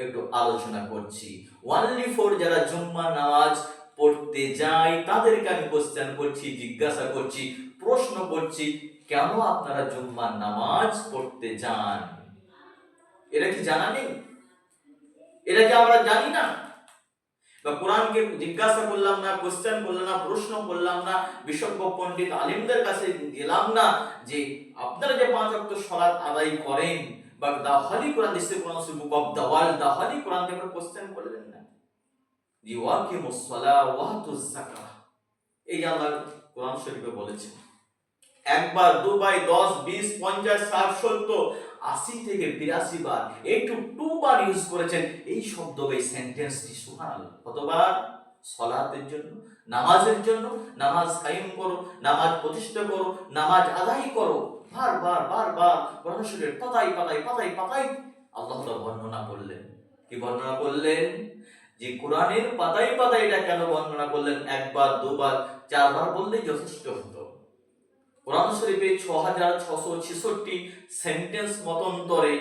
একটু আলোচনা করছি। ওয়ানলি ফর যারা জুম্মার নামাজ পড়তে যায় তাদেরকে আমি কোশ্চেন করছি, জিজ্ঞাসা করছি, প্রশ্ন করছি, কেন আপনারা জুম্মার নামাজ পড়তে যান? এটা কি জানা নেই? এটা কি আমরা জানি না? বা কোরআনকে জিজ্ঞাসা করলাম না, কোশ্চেন করলাম না, প্রশ্ন করলাম না, বিশেষজ্ঞ পণ্ডিত আলিমদের কাছে গেলাম না যে আপনারা যে 5 ওয়াক্ত সালাত আদায় করেন বা the holy Quran, this is Quran book of the world, the holy Quran থেকে কোশ্চেন করলেন না যে ওয়াকিমুস সালাহ ওয়াতুজ যাকাত। এই যে আল্লাহ কোরআন শরীফে বলেছেন, একবার, দুবার, 10, 20, 50, 60, 70, 80 থেকে 82 বার, একটু 2 বার ইউজ করেছেন এই শব্দ, এই সেন্টেন্সটি। সুবহানাল্লাহ। কতবার? সালাতের জন্য, নামাজের জন্য। নামাজ কায়েম করো, নামাজ প্রতিষ্ঠা করো, নামাজ আদায় করো। বারবার বারবার কোরআন শরীফের পাতায় পাতায় পাতায় পাতায় আল্লাহ তাআলা বর্ণনা করলেন। কি বর্ণনা করলেন? যে কোরআনের পাতায় পাতায় এটা কেন বর্ণনা করলেন? একবার, দুবার, 4 বার বললেই যথেষ্ট হতো। কোরআন শরীফে 6666 সেন্টেন্স মতন্তরে,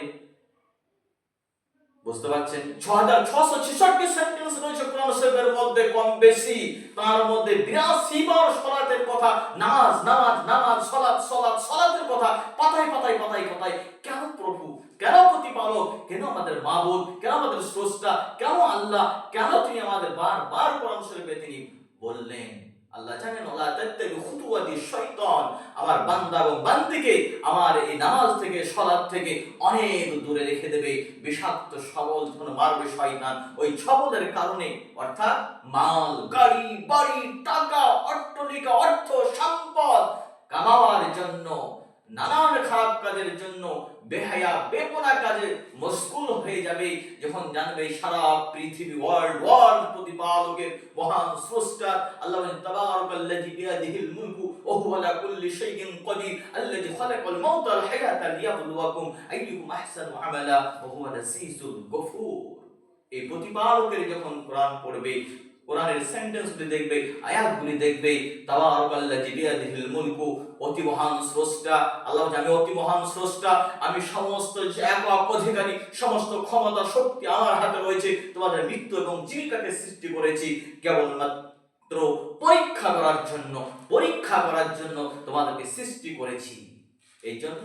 বুঝতে পারছেন, 6666 সেন্টেন্স রয়েছে কোরআন শরীফের মধ্যে। কম বেশি তার মধ্যে 82 বার সালাতের কথা, নামাজ নামাজ নামাজ, সালাত সালাত সালাতের কথা পাতায় পাতায় পাতায় পাতায়। কেন প্রভু, কেন প্রতিপালক, কেন আমাদের মাবুদ, কেন আমাদের স্রষ্টা, কেন আল্লাহ, কেন তিনি আমাদের বারবার কোরআন শরীফে তিনি বললেন? আল্লাহ জানেন, ওয়ালা তাত্তাবি খুতুওয়াতি শাইতান, আমার বান্দা এবং বান্দিকে আমার এই নামাজ থেকে, সালাত থেকে অনেক দূরে রেখে দেবে। বিষাক্ত সবল যখন মারবে শয়তান, ওই ছবলের কারণে, অর্থাৎ মাল, গাড়ি, বাড়ি, টাকা, অট্টালিকা, অর্থ, সম্পদ কামাবার জন্য, নানান খারাপ কাজের জন্য, বেহায়া বেপনা কাজে মশগুল হয়ে যাবে। যখন জানবে সারা পৃথিবী, ওয়ার্ল্ড প্রতিপালকের, মহান স্রষ্টা আল্লাহ বলেন, তাবারাকাল্লাযী বিয়াদিহিল মুলকু ওয়া হুয়া আলা কুল্লি শাইইন কাদির আল্লাযী খালাকাল মাউতা ওয়াল হায়াতা লিয়াবলুয়াকুম আইয়ুকুম আহসানু আমালা ওয়া হুয়া আল-আজিজুল গফুর। এই প্রতিপালকের যখন কোরআন পড়বে, কোরআনের সেন্টেন্সগুলি দেখবে, আয়াতগুলি দেখবে, তাবারাকাল্লাযী বিয়াদিহিল মুলকু, অতি মহান স্রষ্টা আল্লাহ, আমি অতি মহান স্রষ্টা, আমি সমস্ত একক অধিকারী, সমস্ত ক্ষমতা শক্তি আমার হাতে রয়েছে। তোমাদের মৃত্যু এবং জীবিকাকে সৃষ্টি করেছি কেবলমাত্র পরীক্ষা করার জন্য, পরীক্ষা করার জন্য তোমাদেরকে সৃষ্টি করেছি। এই জন্য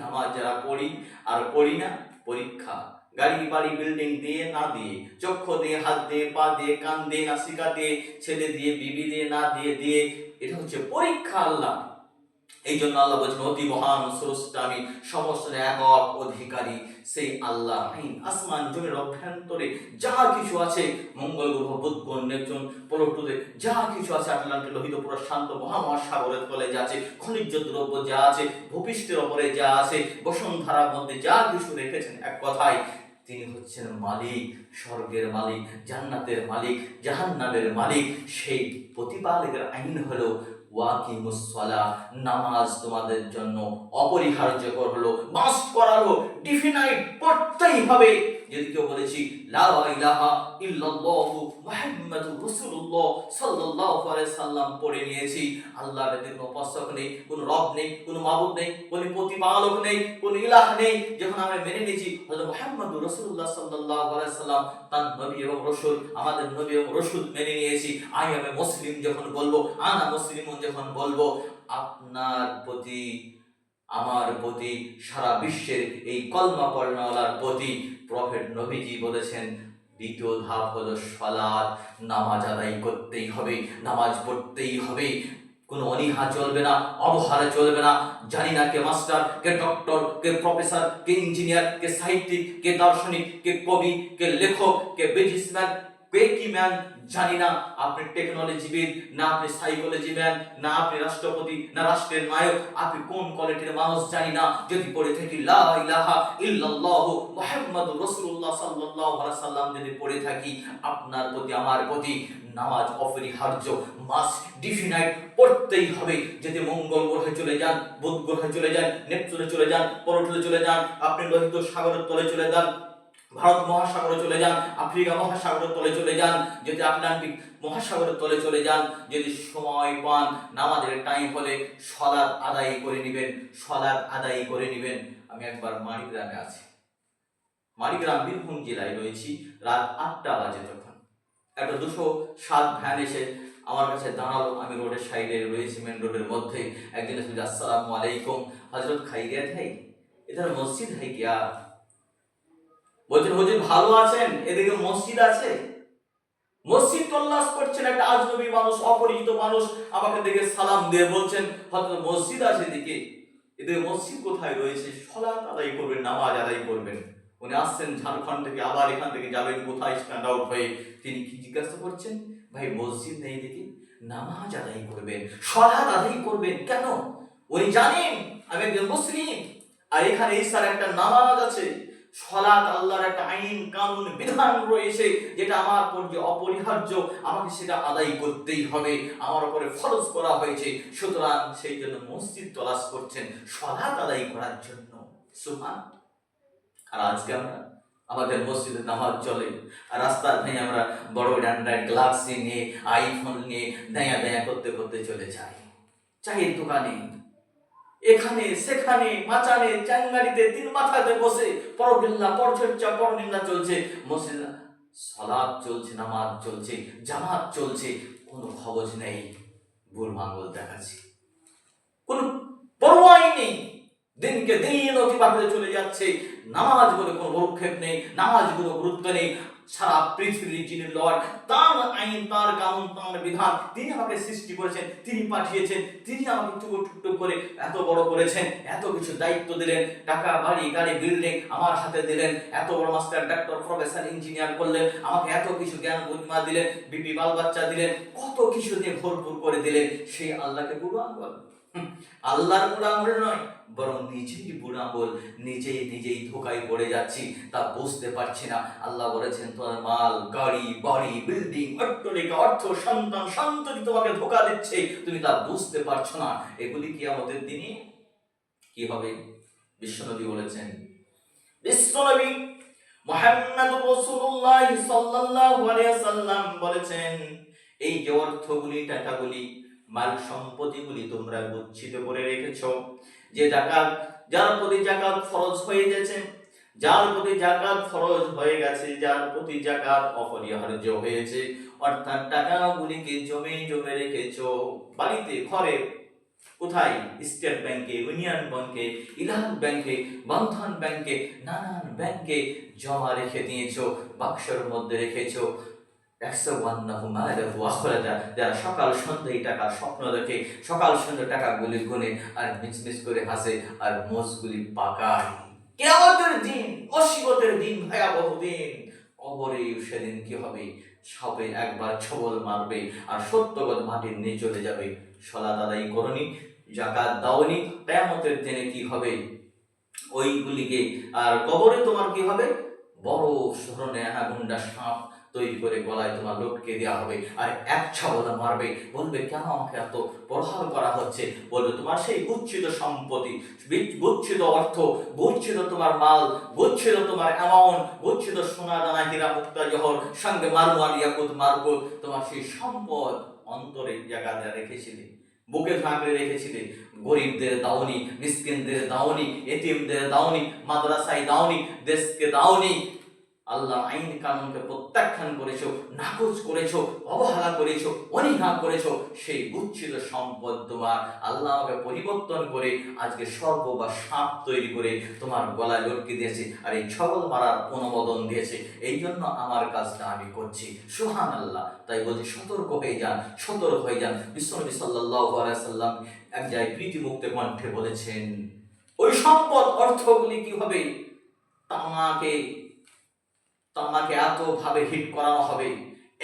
নামাজ যারা পড়ি আর পড়ি না, পরীক্ষা। গাড়ি বাড়ি বিল্ডিং দিয়ে না দিয়ে, চক্ষু দিয়ে, হাত দিয়ে, পা দিয়ে, কান দিয়ে, নাসিকা দিয়ে, ছেলে দিয়ে, বিবি দিয়ে, না দিয়ে দিয়ে, এটা হচ্ছে পরীক্ষা আল্লাহ। এই জন্য আল্লাহ বলছেন, অতি মহান স্রষ্টা আমি, সমস্ত একক অধিকারী সেই আল্লাহ। আসমান জমির অভ্যন্তরে যা কিছু আছে, মঙ্গল গ্রহ, বুধ গ্রহ, নেপচুন, প্লুটোতে যা কিছু আছে, আটলান্টিক লোহিত প্রশান্ত মহাসাগরের তলে যা আছে, খনিজ দ্রব্য যা আছে, ভূপৃষ্ঠের উপরে যা আছে, বসুন্ধরার মধ্যে যা কিছু রেখেছেন, এক কথায় তিনি হচ্ছেন মালিক, স্বর্গের মালিক, জান্নাতের মালিক, জাহান্নামের মালিক। সেই প্রতিপালকের আইন হলো ওয়াকিমুস সালাহ, নামাজ তোমাদের জন্য অপরিহার্য হলো, মাস্ট করালো, ডিফিনাইট পড়তেই হবে। যদি কেউ বলেছি লা ইলাহা ইল্লাল্লাহু মুহাম্মাদুর রাসূলুল্লাহ সাল্লাল্লাহু আলাইহি সাল্লাম পড়ে নিয়েছি, আল্লাহ ব্যতীত কোনো উপাসক নেই, কোনো রব নেই, কোনো মাবুদ নেই, কোনো প্রতিপালক নেই, কোনো ইলাহ নেই, যখন আমরা মেনে নিয়েছি হযরত মুহাম্মাদুর রাসূলুল্লাহ সাল্লাল্লাহু আলাইহি সাল্লাম তার নবী এবং রাসূল, আমাদের নবী এবং রাসূল মেনে নিয়েছি, আই এম এ মুসলিম যখন বলবো, আনা মুসলিমুন যখন বলবো, আপনার প্রতি, আমার প্রতি, সারা বিশ্বের এই কলমা পড়নেওয়ালার প্রতি প্রফেট নবীজি বলেছেন, দ্বিতীয় ধাপ হলো সালাত, নামাজ আদায় করতেই হবে, নামাজ পড়তেই হবে। কোনো অনীহা চলবে না, অবহেলা চলবে না। জানি না কে মাস্টার, কে ডক্টর, কে প্রফেসর, কে ইঞ্জিনিয়ার, কে সাহিত্যিক, কে দার্শনিক, কে কবি, কে লেখক, কে বিজনেসম্যান, কে কি ম্যান জানি না। আপনি টেকনোলজিবিদ না, আপনি সাইকোলজি ম্যান না, আপনি রাষ্ট্রপতি না রাষ্ট্রের নায়ক, আপনি কোন কোয়ালিটির মানুষ জানি না, যদি পড়ে থাকি লা ইলাহা ইল্লাল্লাহু মুহাম্মাদুর রাসূলুল্লাহ সাল্লাল্লাহু আলাইহি সাল্লাম যদি পড়ে থাকি, আপনার প্রতি, আমার প্রতি নামাজ অপরিহার্য, মাস্ট, ডিফিনাইট পড়তেই হবে। যদি মঙ্গল গ্রহে চলে যান, বুধ গ্রহে চলে যান, নেপচুনে চলে যান, প্লুটোতে চলে যান, আপনি লোহিত সাগরের তলে চলে যান, ভারত মহাসাগরে চলে যান, আফ্রিকা মহাসাগরের তলে চলে যান, যদি আটলান্টিক মহাসাগরের তলে চলে যান, যদি সময় পান, নামাজের টাইম হলে সালাত আদায় করে নেবেন, সালাত আদায় করে নেবেন। আমি একবার মানিগ্রামে আছি, মারিগ্রাম বীরভূম জেলায় রয়েছি। রাত 8টা বাজে তখন একটা 207 ভ্যান এসে আমার কাছে দাঁড়ালো। আমি রোডের সাইডে রয়েছি, মেন রোডের মধ্যে। একজন এসে বলছে, আসসালামু আলাইকুম হজরত, খাইরিয়াত है इधर মসজিদ है क्या? বলছেন, হুজুর ভালো আছেন, এদিকে মসজিদ আছে? মসজিদ তল্লাশ করছেন একটা আজনবী মানুষ, অপরিচিত মানুষ আমাকে দেখে সালাম দিয়ে বলছেন, হযরত মসজিদ আছে এদিকে। এদিকে মসজিদ কোথায় রয়েছে? সালাত আদায় করবেন, নামাজ আদায় করবেন। উনি আসছেন ঝাড়খণ্ড থেকে, আবার এখান থেকে যাবেন কোথায় স্ট্যান্ড আউট হয়ে। তিনি কি জিজ্ঞাসা করছেন? ভাই মসজিদ নেই এদিকে, নামাজ আদায় করবেন, সালাত আদায় করবেন কেন? উনি জানেন আমি একজন মুসলিম, আর এখানে ঈসার একটা নামাজ আছে, সালাত আল্লাহর একটা আইন কানুন বিধান রয়েছে, যেটা আমার উপর যে অপরিহার্য, আমাকে সেটা আদায় করতেই হবে, আমার উপরে ফরজ করা হয়েছে। সুতরাং সেই জন্য মসজিদ তলাশ করছেন সালাত আদায় করার জন্য। সুবহান। আর আজকে আমরা আমাদের মসজিদে নামাজ চলে, আর রাস্তার ধারে আমরা বড় অ্যান্ড্রয়েড গ্লাক্সি নিয়ে, আইফোন নিয়ে দায়া দায়া করতে করতে চলে যাই। চায়ের দোকানে, এখানে সেখানে, মাচানে, চাঙ্গারিতে, তিন মাথাতে বসে পরবিল্লা, পরচর্চা, পরনিন্দা চলছে। মসজিদ সালাত চলছে, নামাজ চলছে, জামাত চলছে, কোনো খবর নেই, ভুল মাঙ্গল দেখাচ্ছি, কোনো পরোয়াই নেই। দিনকে দিন অতিবাহিত চলে যাচ্ছে, নামাজ বলে কোনো ভ্রুক্ষেপ নেই, নামাজ কোনো গুরুত্ব নেই। সারা পৃথিবীর যিনি লর্ড, তার আইন, তার কানুন, তার বিধান, তিনি আমাকে সৃষ্টি করেছেন, তিনি পাঠিয়েছেন, তিনি আমাকে টুকটুক করে এত বড় করেছেন, এত কিছু দায়িত্ব দিলেন, টাকা, বাড়ি, গাড়ি, বিল্ডিং আমার হাতে দিলেন, এত বড় মাস্টার, ডাক্তার, প্রফেসর, ইঞ্জিনিয়ার করলেন, আমাকে এত কিছু জ্ঞান বুদ্ধিমা দিলেন, বিবি বাল বাচ্চা দিলেন, কত কিছু দিয়ে ভরপুর করে দিলেন। সেই আল্লাহকে বুড়ো আঙ্গুল, আল্লাহর বুড়ো আঙ্গুল নয়, বরং নিজেই বুড়ো আঙ্গুল, নিজেই ধোকায় পড়ে যাচ্ছি, তা বুঝতে পারছি না। আল্লাহ বলেছেন, তোমার মাল, গাড়ি, বাড়ি, বিল্ডিং, অট্টালিকা, অর্থ, সন্তান, সন্ততি তোমাকে ধোকা দিচ্ছে, তুমি তা বুঝতে পারছো না। এগুলি কিয়ামতের দিনে কি হবে? বিশ্বনবী বলেছেন, বিশ্বনবী মুহাম্মদুর রাসূলুল্লাহ সাল্লাল্লাহু আলাইহি ওয়াসাল্লাম বলেছেন, এই যে অর্থগুলি, টাকাগুলি, মাল সম্পত্তিগুলি তোমরা গচ্ছিত করে রেখেছো, যে জাকাত, যার প্রতি জাকাত ফরজ হয়ে গেছে, যার প্রতি জাকাত ফরজ হয়ে গেছে, যার প্রতি জাকাত অপরিহার্য হয়েছে, অর্থাৎ টাকাগুলিকে জমে জমে রেখেছো বাড়িতে, ঘরে, কোথায়? স্টেট ব্যাংকে, ইউনিয়ন ব্যাংকে, ইলাহাবাদ ব্যাংকে, বন্ধন ব্যাংকে, নানান ব্যাংকে জমা রেখে দিয়েছো, বাক্সের মধ্যে রেখেছো। যারা সকাল সন্ধ্যা এই টাকার স্বপ্ন দেখে, সকাল সন্ধ্যা টাকাগুলি গুনে আর মিচমিচ করে হাসে, আর মোষগুলি পাকায়। কিয়ামতের দিন, অসীমতের দিন, ভয়াবহ দিন, কবরে সেদিন কি হবে? সবে একবার ছবল মারবে আর সত্যগত মাটির নিয়ে চলে যাবে। সালাত আদায় করনি, যাকাত দাওনি, কিয়ামতের দিনে কি হবে? ওইগুলিকে, আর কবরে তোমার কি হবে? বড় ধরনের আগুন্ডা সাপ তৈরি করে গলায় তোমার লটকে দেওয়া হবে, আর এক ছাবলা মারবে, বলবে কেন আমাকে এত প্রহার করা হচ্ছে? বলবে তোমার সেই গুচ্ছিত সম্পত্তি, গুচ্ছিত অর্থ, গুচ্ছিত তোমার মাল, গুচ্ছিত তোমার অ্যামাউন্ট, গুচ্ছিত সোনা দানা, হীরা মুক্তা জহর, সঙ্গে মারওয়ান ইয়াকুত মারকুত, তোমার সেই সম্পদ অন্তরের জায়গায় রেখেছিলে, বুকে ঝাঁকড়ে রেখেছিলে। গরিবদের দাওনি, মিসকিনদের দাওনি, এতিমদের দাওনি, মাদ্রাসায় দাওনি, দেশকে দাওনি। আল্লাহ আইন কানুনকে প্রত্যাখ্যান করেছো, নাকচ করেছো, অবহেলা করেছো, অনীহা করেছো। সেই গুচ্ছিত সম্পদ তোমার আল্লাহ আমাকে পরিবর্তন করে আজকে সর্প বা সাপ তৈরি করে তোমার গলায় লটকে দিয়েছে, আর এই ছবল মারার অনুমোদন দিয়েছে। এই জন্য আমার কাজটা আমি করছি। সুবহানাল্লাহ। তাই বলছি, সতর্ক হয়ে যান, সতর্ক হয়ে যান। বিশ্বনবী সাল্লাল্লাহু আলাইহি সাল্লাম এক জায়গায় প্রীতিমুক্ত কণ্ঠে বলেছেন, ওই সম্পদ, অর্থগুলি কি হবে? তামাকে এত ভাবে হিট করানো হবে,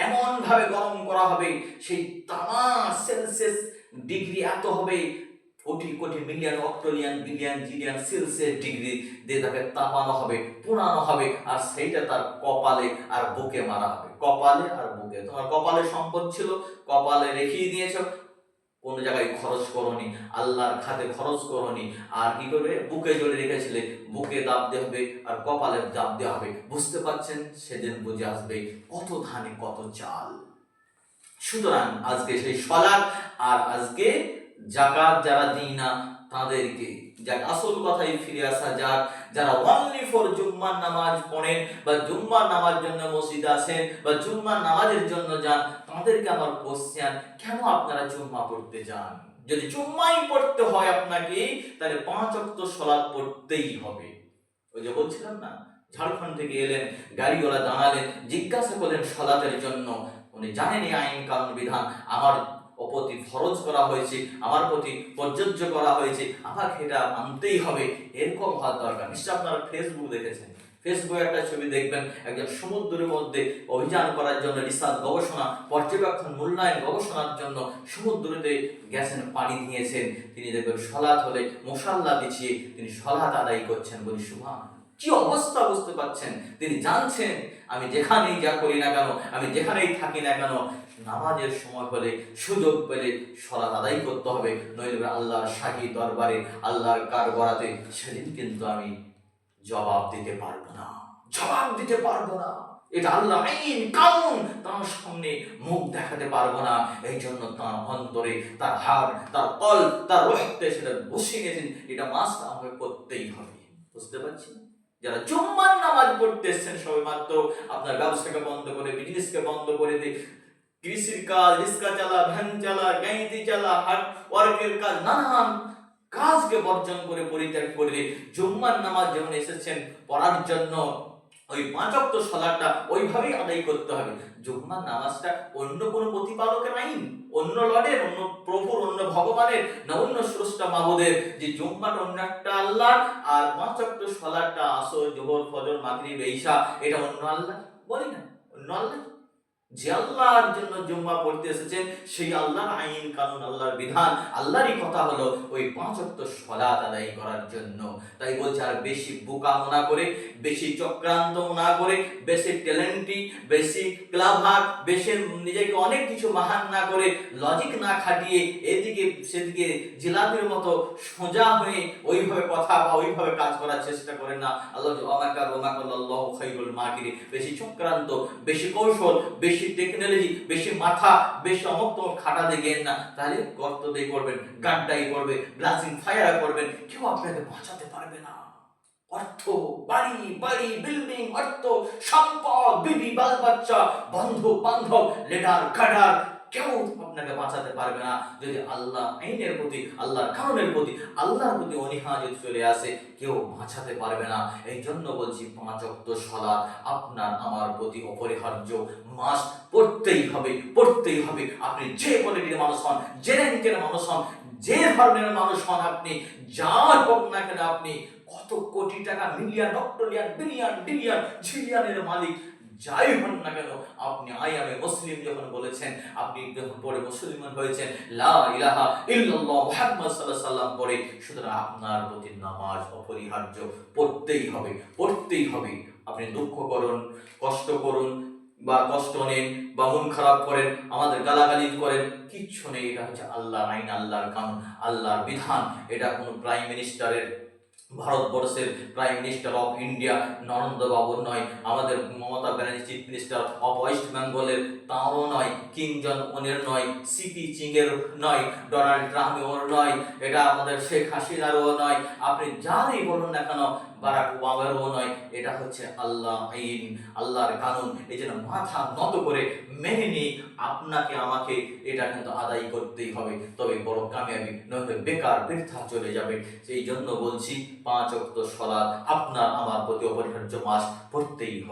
এমন ভাবে গরম করা হবে, সেই তামা সেলসিয়াস ডিগ্রি এত হবে, কোটি কোটি million, octillion, billion, zillion Celsius degree দিয়ে তাকে তাপানো হবে, পোড়ানো হবে, আর সেইটা তার কপালে আর বুকে মারা হবে। কপালে আর বুকে। তোমার কপালে সম্পদ ছিল, কপালে রেখিয়ে দিয়েছ, কোন জায়গায় খরচ করনি, আল্লাহর খাতে খরচ করনি, আর কি করবে? বুকে জড়িয়ে রেখেছিলে, বুকে দাব দিয়ে হবে, আর কপালে দাব দেওয়া হবে। বুঝতে পারছেন? সেদিন বুঝে আসবে কত ধানে কত চাল। সুতরাং আজকে সেই সালাত আর আজকে জাকাত যারা দিই না তাদেরকে, যাক আসল কথায় ফিরে আসা যাক, যারা অনলি ফর জুম্মার নামাজ পড়েন বা জুম্মার নামাজ জন্য মসজিদে আসেন বা জুম্মার নামাজের জন্য যান, তাদেরকে আমার কোশ্চেন, কেন আপনারা জুম্মা পড়তে যান? যদি জুম্মাই পড়তে হয় আপনাকে, তাহলে 5 ওয়াক্ত সালাত পড়তেই হবে। ওই যে বলছিলাম না, ঝাড়খণ্ড থেকে এলেন, গাড়িওয়ালা দাঁড়ালেন, জিজ্ঞাসা করলেন সালাতের জন্য। উনি জানেন এই আইন কানুন বিধান আমার প্রতি ফরজ করা হয়েছে, আমার প্রতি প্রযোজ্য করা হয়েছে, আমাকে এটা মানতেই হবে, এরকম হওয়ার দরকার। নিশ্চয় আপনারা ফেসবুক দেখেছেন, ফেসবুকে একটা ছবি দেখবেন, একজন সমুদ্রের মধ্যে অভিযান করার জন্য, রিসার্চ গবেষণা পর্যবেক্ষণ মূল্যায়ন গবেষণার জন্য সমুদ্রতে গেছেন, পাড়ি দিয়েছেন। তিনি দেখবেন সালাত হলে মুসাল্লা বিছিয়ে তিনি সালাত আদায় করছেন। বলি সুবহান, কি অবস্থা বুঝতে পাচ্ছেন? তিনি জানছেন আমি যেখানেই যা করি না কেন, আমি যেখানেই থাকি না কেন, নামাজের সময় হলে, সুযোগ পেলে সালাত আদায় করতে হবে, নইলে আল্লাহর শাহী দরবারে, আল্লাহর কারগড়াতে সেদিন কিন্তু আমি জবাব দিতে পারবো না, জবাব দিতে পারবো না। এটা আল্লাহ আইন কানুন, তার সামনে মুখ দেখাতে পারবো না। এই জন্য তার অন্তরে, তার হাড়, তার কল, তার রক্তে সেটা বসে গেছেন, এটা মাস্ট আমাকে করতেই হবে। বুঝতে পারছি? যারা জুম্মার নামাজ পড়তে এসেছেন, সবাই মাত্র আপনার ব্যবসাকে বন্ধ করে, বিজনেসকে বন্ধ করে দিয়ে, কৃষির কাজ, রিক্সা চালা, ভ্যান চালা, গাড়ি চালা, হাট ওয়ার্কের কাজ, নানান কাজকে বর্জন করে, পরিত্যাগ করে জুম্মার নামাজ যেমন এসেছেন পড়ার জন্য, ওই 5 ওয়াক্ত সালাতটা ওইভাবেই আদায় করতে হবে। জুম্মার নামাজটা অন্য কোনো প্রতিপালকের আইন, অন্য লর্ডের, অন্য প্রভুর, অন্য ভগবানের না অন্য স্রষ্টা মাবুদের, যে জুম্মার অন্য একটা আল্লাহ, আর 5 ওয়াক্ত সালাতটা আসর, জোহর, ফজর, মাগরিব, ঈশা, এটা অন্য আল্লাহ। বলি না অন্য আল্লাহ? যে আল্লাহর জন্য জুম্মা পড়তে এসেছেন, সেই আল্লাহর আইন কানুন, আল্লাহর বিধান, আল্লাহরই কথা হলো ওই 5 ওয়াক্ত সালাত আদায় করার জন্য। তাই বলছে, আর বেশি বোকামো না করে, বেশি চক্রান্ত না করে, বেশি ট্যালেন্টি, বেশি ক্লাভার, বেশি নিজেকে অনেক কিছু মহান না করে, লজিক না খাটিয়ে এদিকে সেদিকে জিলাপির মতো সোজা হয়ে ওইভাবে কথা বা ওইভাবে কাজ করার চেষ্টা করেন না। আল্লাহ ওমাকাল্লাহু খায়রুল মাকিরিন, বেশি চক্রান্ত, বেশি কৌশল, বেশি টেকনোলজি, বেশি মাথা, বেশি অমুক খাটা দেখেন না, তাহলে গর্ত দিয়ে করবেন, গাড্ডাই করবে, ব্লাস্টিং ফায়ার করবেন, কেউ আপনাকে বাঁচাতে পারবে না। অর্থ, বাড়ি বাড়ি, বিল্ডিং, অর্থ, সম্পদ, বিবি, বাল বাচ্চা, বন্ধু বান্ধব, লিডার কাডার, কেউ আপনাকে বাঁচাতে পারবে না যদি আল্লাহ আইনের প্রতি, আল্লাহর কানুনের প্রতি, আল্লাহর প্রতি অনীহা যদি চলে আসে, কেউ বাঁচাতে পারবে না। এই জন্য বলছি 5 ওয়াক্ত সালাত আপনার আমার প্রতি অপরিহার্য, মাস্ট পড়তেই হবে, পড়তেই হবে। আপনি যে কোয়ালিটির মানুষ হন, যে র্যাঙ্কের মানুষ হন, যে ধরনের মানুষ হন, আপনি যা হোক না কেন, আপনি কত কোটি টাকা, মিলিয়ন, অক্টোলিয়ন, বিলিয়ন, ডিলিয়ন, ঝিলিয়নের মালিক যাই হন না কেন, আপনি আই এম এ মুসলিম যখন বলেছেন, আপনি যখন পরে মুসলমান হয়েছেন, লা ইলাহা ইল্লাল্লাহ মুহাম্মদ সাল্লাল্লাহু আলাইহি ওয়াসাল্লাম পড়ে, সুতরাং আপনার প্রতি নামাজ অপরিহার্য, পড়তেই হবে, পড়তেই হবে। আপনি দুঃখ করুন, কষ্ট করুন, বা কষ্ট নেন, বা মন খারাপ করেন, আমাদের গালাগালি করেন, কিচ্ছু নেই। এটা হচ্ছে আল্লাহর আইন, আল্লাহর কানুন, আল্লাহর বিধান। এটা কোনো প্রাইম মিনিস্টারের, ভারতবর্ষের prime minister of India Narendra বাবুর নয়, আমাদের Mamata Banerjee chief minister of West বেঙ্গলের, তাঁরও নয়, কিং জন ওনের নয়, সিপি চিংয়ের নয়, ডোনাল্ড ট্রাম্পের নয়, এটা আমাদের শেখ হাসিনারও নয়, আপনি যারই বলুন না কেন, বারাক ওবামারও নয়। এটা হচ্ছে আল্লাহ আইন, আল্লাহর কানুন। এই জন্য মাথা নত করে মেনে নিয়ে আপনাকে আমাকে এটা কিন্তু আদায় করতেই হবে, তবে বড় কামিয়াবি, নয়তো বেকার বৃথা চলে যাবে। সেই জন্য বলছি 5 ওয়াক্ত সালাত আপনার আমার প্রতি অপরিহার্য, মাস পড়তেই হবে।